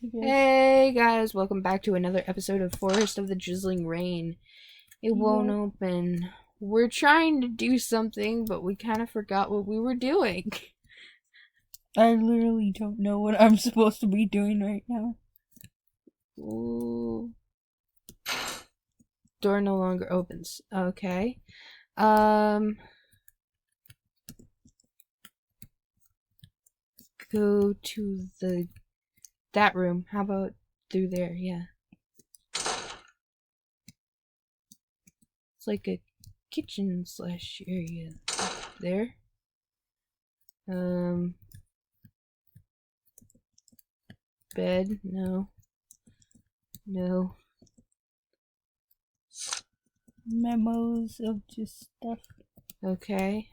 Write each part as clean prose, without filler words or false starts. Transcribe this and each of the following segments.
I guess. Hey guys, welcome back to another episode of Forest of the Drizzling Rain. It won't open. We're trying to do something, but we kind of forgot what we were doing. I literally don't know what I'm supposed to be doing right now. Ooh. Door no longer opens. Okay. Go to that room. How about through there? Yeah. It's like a kitchen / area. There. Bed? No. No. Memos of just stuff. Okay.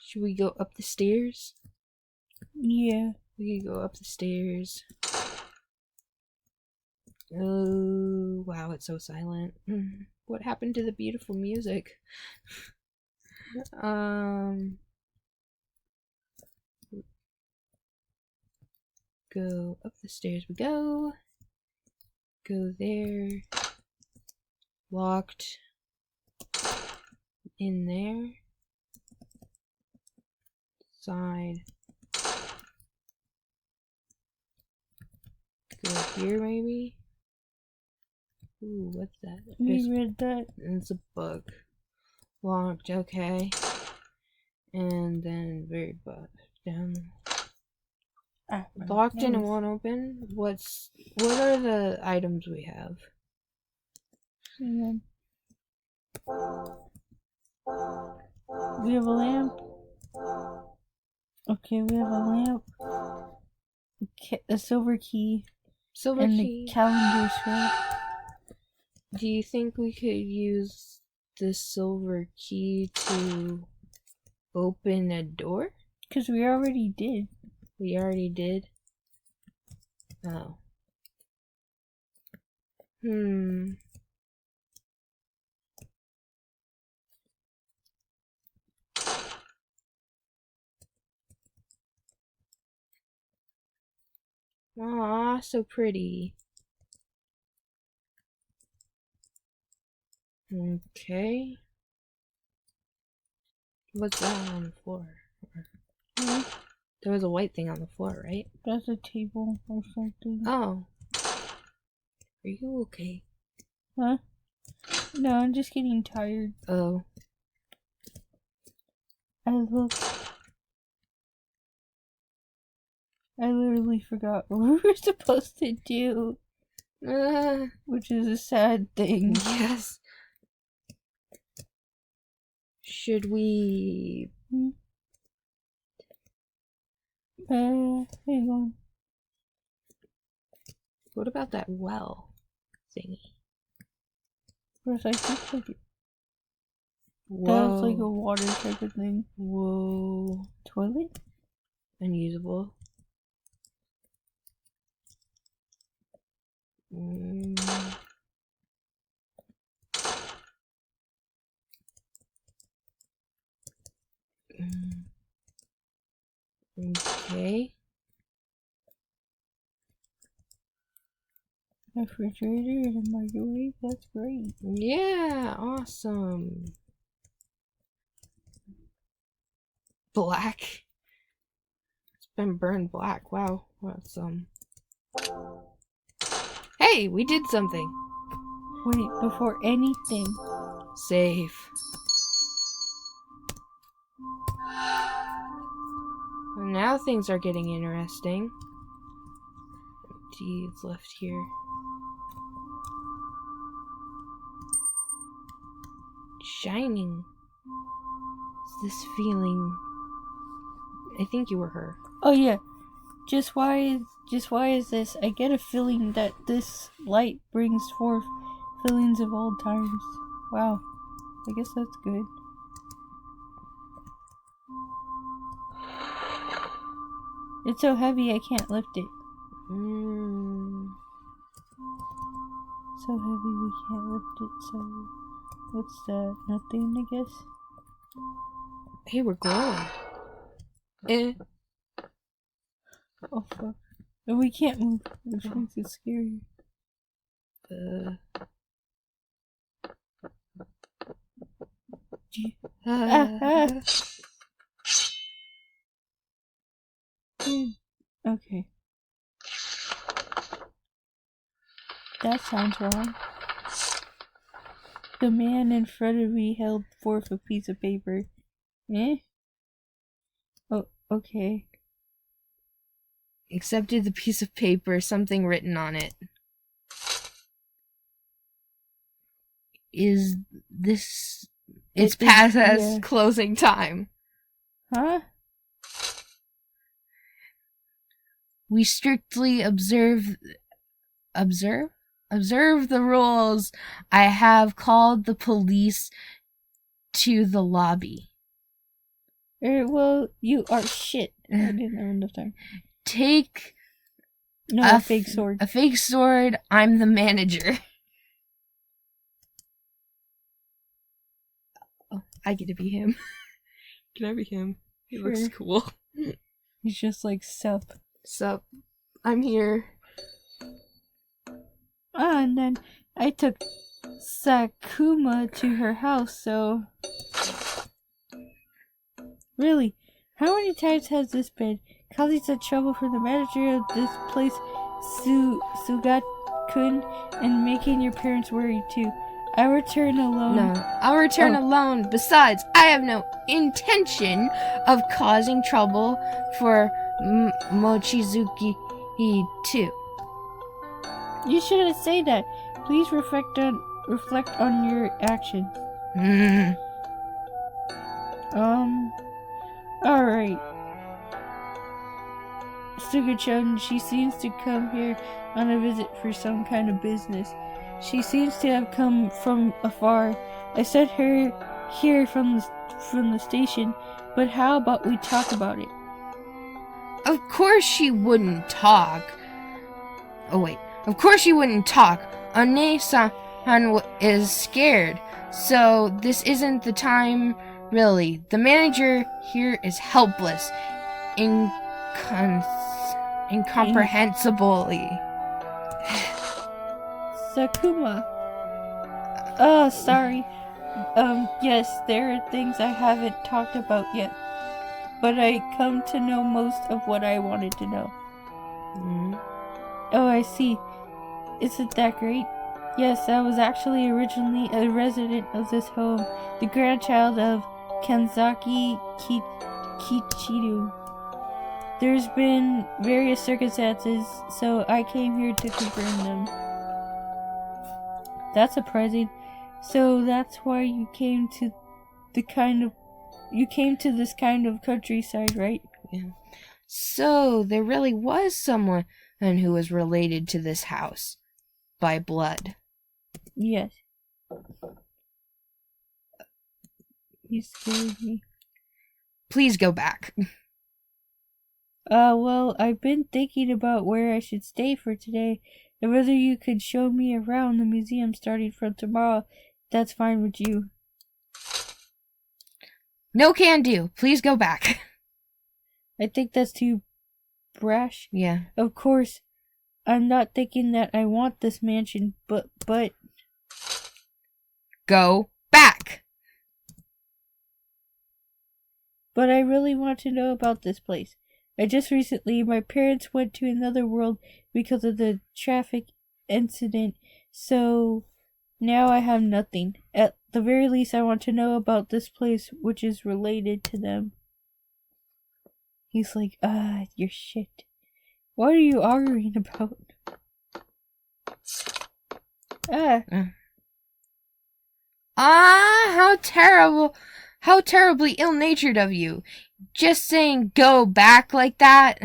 Should we go up the stairs? Yeah. We could go up the stairs. Oh, wow, it's so silent. What happened to the beautiful music? Go up the stairs we go. Go there. Locked. In there. Side. Go here maybe. Ooh, what's that? We read that. It's a book. Locked, okay. And then very down. Locked in and won't open. What are the items we have? We have a lamp. Okay, we have a lamp. A silver key. And the calendar strap. Do you think we could use the silver key to open a door? Because we already did. We already did? Oh. Aw, so pretty. Okay. What's that on the floor? There was a white thing on the floor, right? That's a table or something. Oh. Are you okay? Huh? No, I'm just getting tired. Oh. I literally forgot what we were supposed to do. Which is a sad thing. Yes. Should we... Hang on. What about that well thingy? Where's I think like it. Whoa. That's like a water type of thing. Whoa. Toilet? Unusable. Okay. Refrigerator and a microwave, that's great. Yeah, awesome. Black. It's been burned black. Wow. That's Hey, we did something. Wait, before anything. Save. Well, now things are getting interesting. Deeds left here. Shining. It's this feeling. I think you were her. Oh yeah. Just why is this? I get a feeling that this light brings forth feelings of old times. Wow. I guess that's good. It's so heavy I can't lift it. So heavy we can't lift it, so what's that? Nothing, I guess? Hey, we're glowing. Eh. Oh fuck. And we can't move, which makes it scary. Ah. Okay. That sounds wrong. The man in front of me held forth a piece of paper. Eh? Oh, okay. Accepted the piece of paper, something written on it. Is this... It's past closing time. Huh? We strictly observe the rules. I have called the police to the lobby. Well, you are shit. I didn't have enough time. Take a fake sword. A fake sword. I'm the manager. Oh, I get to be him. Can I be him? He looks cool. He's just like, sup. Sup. I'm here. And then I took Sakuma to her house, so... Really, how many times has this been? Causing such trouble for the manager of this place, Sugat-kun, and making your parents worried too. I return alone. No, I'll return alone. Besides, I have no intention of causing trouble for Mochizuki too. You shouldn't say that. Please reflect on your actions. Alright. Suga-chan, she seems to come here on a visit for some kind of business. She seems to have come from afar. I sent her here from the station, but how about we talk about it? Of course she wouldn't talk. Oh wait, of course she wouldn't talk. One-san is scared, so this isn't the time, really. The manager here is helpless, incomprehensibly. Sakuma. Oh, sorry. Yes, there are things I haven't talked about yet, but I come to know most of what I wanted to know. Oh, I see. Isn't that great? Yes, I was actually originally a resident of this home, the grandchild of Kanzaki Kichiru. There's been various circumstances, so I came here to confirm them. That's surprising. So that's why you came to this kind of countryside, right? Yeah. So there really was someone who was related to this house by blood. Yes. You scared me. Please go back. Well, I've been thinking about where I should stay for today, and whether you could show me around the museum starting from tomorrow. That's fine with you. No can do. Please go back. I think that's too brash. Yeah. Of course, I'm not thinking that I want this mansion, but... Go back! But I really want to know about this place. My parents went to another world because of the traffic incident, so now I have nothing. At the very least, I want to know about this place, which is related to them. He's like, you're shit. What are you arguing about? How terrible. How terribly ill-natured of you. Just saying go back like that.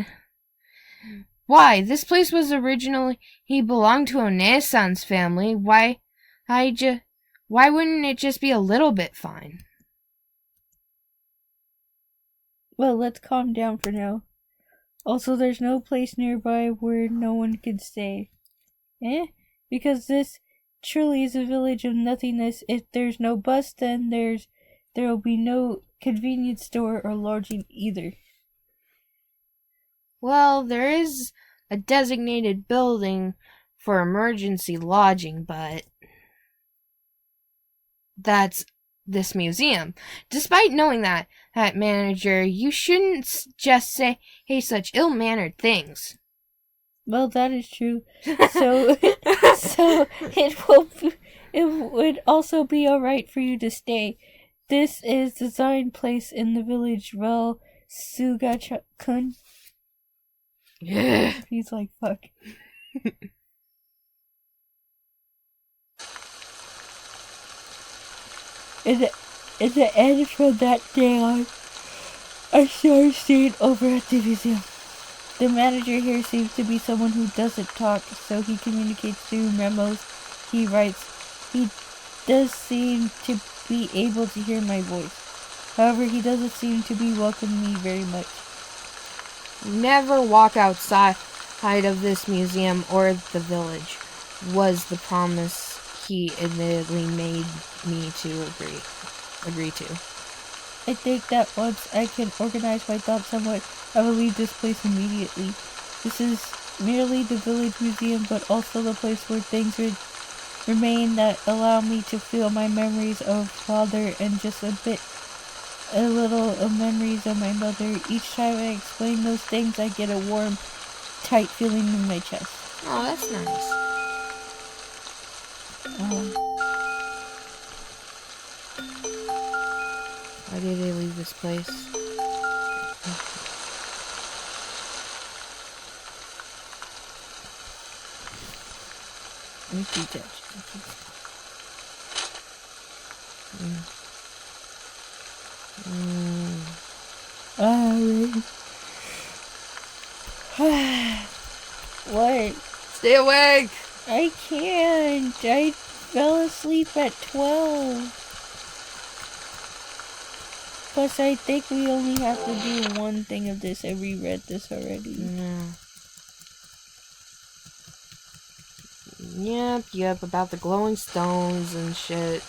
Why? This place was originally... He belonged to One-san's family. Why wouldn't it just be a little bit fine? Well, let's calm down for now. Also, there's no place nearby where no one can stay. Because this truly is a village of nothingness. If there's no bus, then there's There will be no convenience store or lodging either. Well, there is a designated building for emergency lodging, but that's this museum. Despite knowing that, manager, you shouldn't just say such ill-mannered things. Well, that is true. So it would also be alright for you to stay. This is designed place in the village Rel Sugachakun. Yeah. He's like, fuck. In the end from that day on, I started staying over at the museum. The manager here seems to be someone who doesn't talk, so he communicates through memos he writes. He does seem to be able to hear my voice. However, he doesn't seem to be welcoming me very much. Never walk outside of this museum or the village was the promise he admittedly made me to agree to. I think that once I can organize my thoughts somewhat, I will leave this place immediately. This is merely the village museum, but also the place where things remain that allow me to feel my memories of father and just a little of memories of my mother. Each time I explain those things, I get a warm, tight feeling in my chest. Oh, that's nice. Why did they leave this place? Empty touch. What? Stay awake! I can't. I fell asleep at 12. Plus, I think we only have to do one thing of this. I reread this already. Yeah. Yep, about the glowing stones and shit.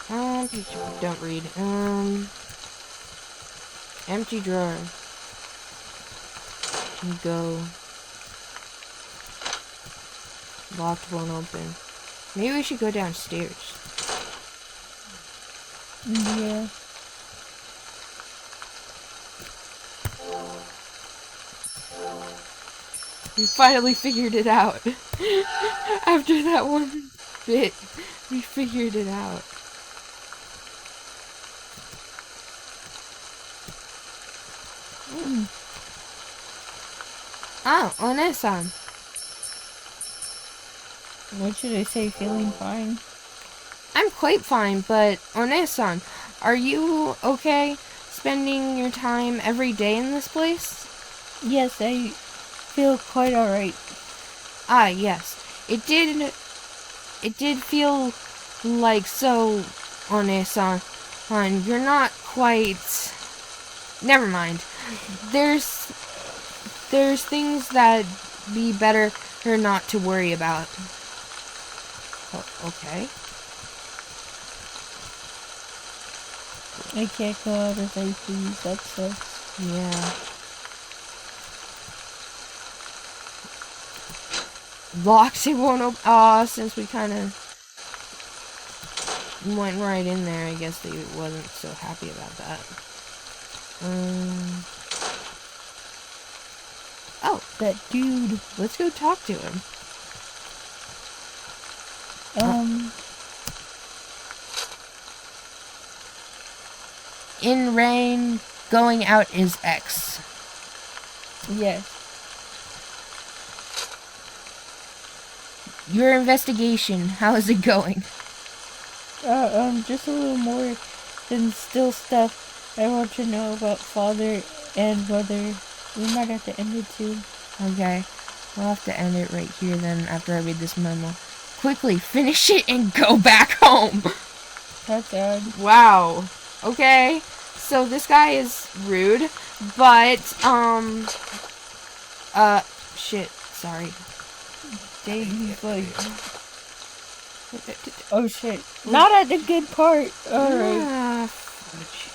Don't read. Empty drawer. Go. Locked, won't open. Maybe we should go downstairs. Yeah. We finally figured it out. After that one bit, we figured it out. Oh, One-san. What should I say? Feeling fine? I'm quite fine, but One-san, are you okay spending your time every day in this place? Yes, I feel quite alright. Ah, yes. It did feel like so, One-san. You're not quite... Never mind. There's things that be better not to worry about. Oh, okay. I can't go out as I please. That sucks. Yeah. Locked, it won't open. Aw, since we kind of went right in there, I guess they wasn't so happy about that. Oh, that dude. Let's go talk to him. In rain, going out is X. Yes. Your investigation, how is it going? Just a little more than still stuff. I want to know about father and brother. We might have to end it soon. Okay. We'll have to end it right here then after I read this memo. Quickly, finish it and go back home! That's odd. Wow. Okay. So this guy is rude, but, shit. Sorry. Dang, he's like... Oh shit. Not at the good part. Alright. Ah, fudge.